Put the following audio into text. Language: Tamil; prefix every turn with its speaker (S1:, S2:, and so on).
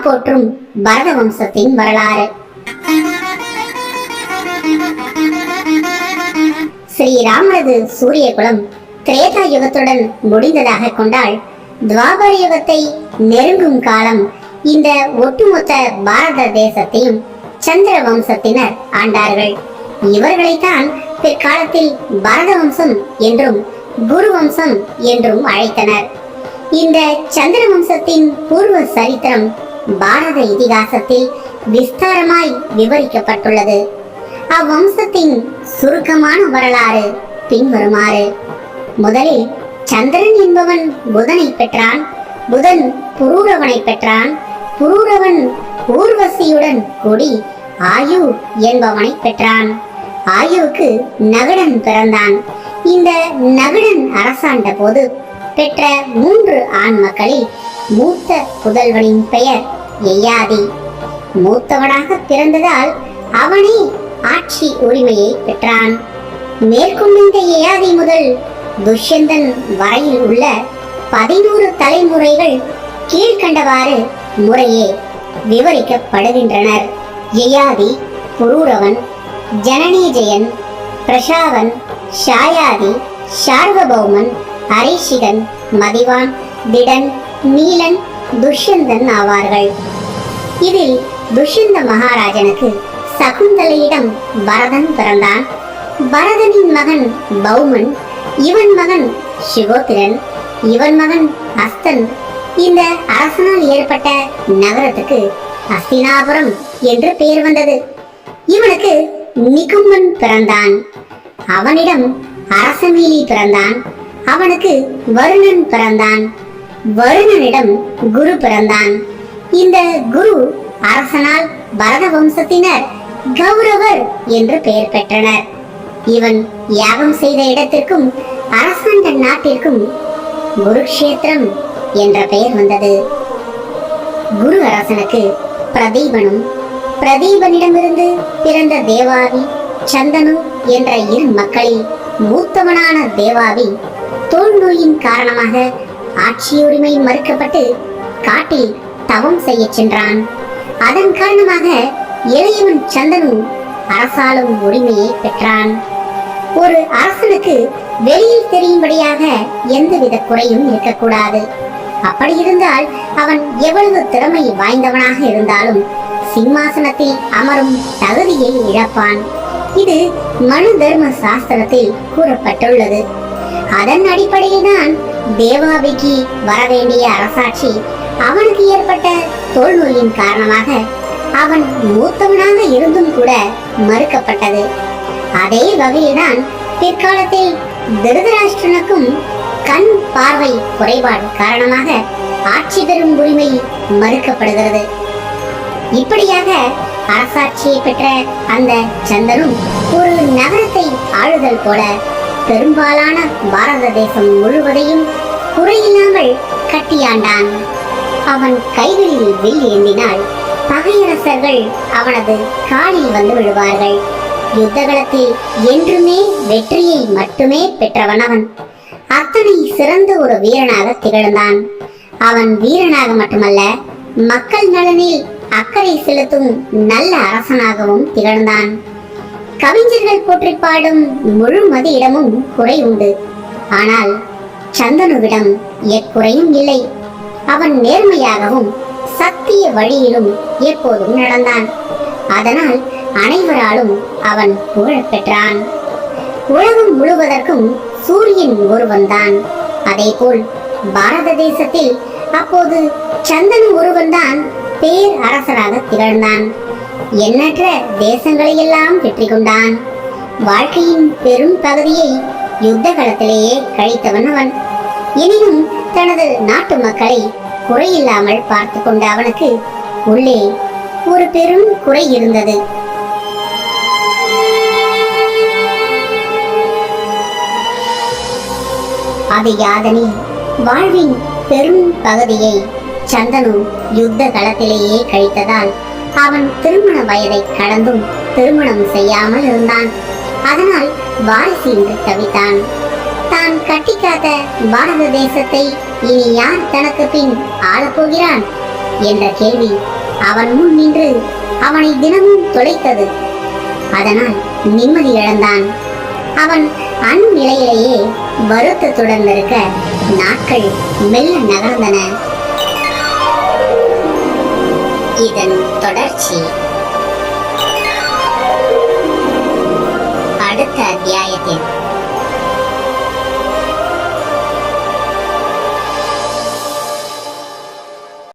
S1: போற்றும் பரத வம்சத்தின் வரலாறு. ஸ்ரீராமனது சூரிய குலம் திரேதா யுகத்துடன் முடிந்ததாக கொண்டால் துவாபர யுகத்தை நெருங்கும் காலம் இந்த ஒட்டுமொத்த பாரத தேசத்தையும் சந்திர வம்சத்தினர் ஆண்டார்கள். இவர்களைத்தான் பிற்காலத்தில் பரத வம்சம் என்றும் குரு வம்சம் என்றும் அழைத்தனர். இந்த சந்திர வம்சத்தின் பூர்வ சரித்திரம் பாரத இதிகாசத்தில் விஸ்தாரமாய் விவரிக்கப்பட்டுள்ளது. அவ்வம்சத்தின் சுருக்கமான வரலாறு பின்வருமாறு. முதலில் சந்திரன் என்பவன் புதனை பெற்றான். புதன் புரூரவனை பெற்றான். புரூரவன் ஊர்வசியுடன் கூடி ஆயு என்பவனை பெற்றான். ஆயுவுக்கு நகுடன் பிறந்தான். இந்த நகுடன் அரசாண்ட போது பெற்ற 3 ஆண் மக்களில் மூத்த புதல்வனின் பெயர் யயாதி. மூத்தவனாக பிறந்ததால் அவனே ஆட்சி உரிமையை பெற்றான். மேற்கொண்ட யயாதி முதல் துஷ்யந்தன் வரையில் உள்ள 11 தலைமுறைகள் கீழ்கண்டவாறு முறையே விவரிக்கப்படுகின்றனர். யயாதி, புரூரவன், ஜனனேஜயன், பிரஷாவன், ஷாயாதி, சார்வபௌமன், அரிஷிகன், மதிவான், திடன், நீலன், துஷ்யந்தன் ஆவார்கள். இதில் துஷ்யந்த மகாராஜனுக்கு சகுந்தலையிடம் பரதன் பிறந்தான். பரதனின் மகன் பௌமன், இவன் மகன் சிவோத்திரன், இவன் மகன் அஸ்தன். இந்த அரசனால் ஏற்பட்ட நகரத்துக்கு அஸ்தினாபுரம் என்று பெயர் வந்தது. இவனுக்கு நிகும்பன் பிறந்தான். அவனிடம் அரசமீலி பிறந்தான். அவனுக்கு வருணன் பிறந்தான். வருணனிடம் குரு பிறந்தான். இந்த குரு அரசனால் பரத வம்சத்தினர் கௌரவர் என்று பெயர் பெற்றனர். இவன் யாகம் செய்த இடத்திற்கும் அரசாண்ட நாட்டிற்கும் குருக்ஷேத்திரம் என்ற பெயர் வந்தது. குரு அரசனுக்கு பிரதீபனும் பிரதீபனிடமிருந்து பிறந்த தேவாவி, சந்தனு என்ற 2 மக்களில் மூத்தவனான தேவாவி தோல் நோயின் காரணமாக ஆட்சியுரிமை மறுக்கப்பட்டு காட்டில் தவம் செய்ய சென்றான். அதன் காரணமாக இளையவன் சந்தனு அரசாளும் உரிமையை பெற்றான். ஒரு அரசனுக்கு வெளியில் தெரியும்படியாக எந்தவித குறையும் இருக்கக்கூடாது. அப்படி இருந்தால் அவன் எவ்வளவு திறமை வாய்ந்தவனாக இருந்தாலும் சிம்மாசனத்தில் அமரும் தகுதியை இழப்பான். இது மனு தர்ம சாஸ்திரத்தில் கூறப்பட்டுள்ளது. அதன் அடிப்படையில் தான் தேவாவிக்கு வரவேண்டிய அரசாட்சி அவனுக்கு ஏற்பட்ட தோல் நோயின் காரணமாக அவன் மூத்தவனாக இருந்தும் கூட மறுக்கப்பட்டது. அதே வகையில்தான் பிற்காலத்தில் திருதராஷ்டிரனுக்கும் கண் பார்வை குறைபாடு காரணமாக ஆட்சி பெறும் உரிமை மறுக்கப்படுகிறது. இப்படியாக அரசாட்சியை பெற்ற அந்த சந்தனும் ஒரு நகரத்தை ஆளுதல் போல பெரும்பாலான பாரத தேசம் முழுவதையும் குறையில்லாமல் கட்டியாண்டான். அவன் கைகளில் வில் ஏந்தினால் பகையரசர்கள் அவனது காலில் வந்து விழுவார்கள். யுத்தகளத்தில் என்றுமே வெற்றியை மட்டுமே பெற்றவன் அவன். அத்தனை சிறந்த ஒரு வீரனாக திகழ்ந்தான். அவன் வீரனாக மட்டுமல்ல, மக்கள் நலனில் அக்கறை செலுத்தும் நல்ல அரசனாகவும் திகழ்ந்தான். கவிஞர்கள் போற்றி பாடும் முழுமதி இடமும் குறை உண்டு. ஆனால் சந்தனுவிடம் எக்குறையும் இல்லை. அவன் நேர்மையாகவும் சத்திய வழியிலும் எப்போதும் நடந்தான். அதனால் அனைவராலும் அவன் புகழ் பெற்றான். உலகம் முழுவதற்கும் சூரியன் ஒருவன்தான். அதேபோல் பாரத தேசத்தில் அப்போது சந்தனு ஒருவன்தான் பேர் அரசராக திகழ்ந்தான். எண்ணற்ற தேசங்களை எல்லாம் வெற்றி கொண்டான். வாழ்க்கையின் பெரும் பகுதியை யுத்த களத்திலேயே கழித்தவன் அவன். எனினும் தனது நாட்டு மக்களை குறையில்லாமல் பார்த்து கொண்ட அவனுக்கு உள்ளே ஒரு பெரும் குறை இருந்தது. அது யாதெனில் வாழ்வின் பெரும் பகுதியை சந்தனு யுத்த களத்திலேயே கழித்ததால் அவன் திருமண வயதை கடந்தும் திருமணம் செய்யாமல் இருந்தான். அதனால் வாரிசின்றி தவித்தான். தான் கட்டிக்காத்த பாரத தேசத்தை இனி யார் தனக்கு பின் ஆளப்போகிறான் என்ற கேள்வி அவன் முன் நின்று அவனை தினமும் தொலைத்தது. அதனால் நிம்மதி இழந்தான். அவன் அந்நிலையிலேயே வருத்தத்துடன் இருக்க நாட்கள் மெல்ல நகர்ந்தன. இதன் தொடர்ச்சி அடுத்த அத்தியாயத்தில்.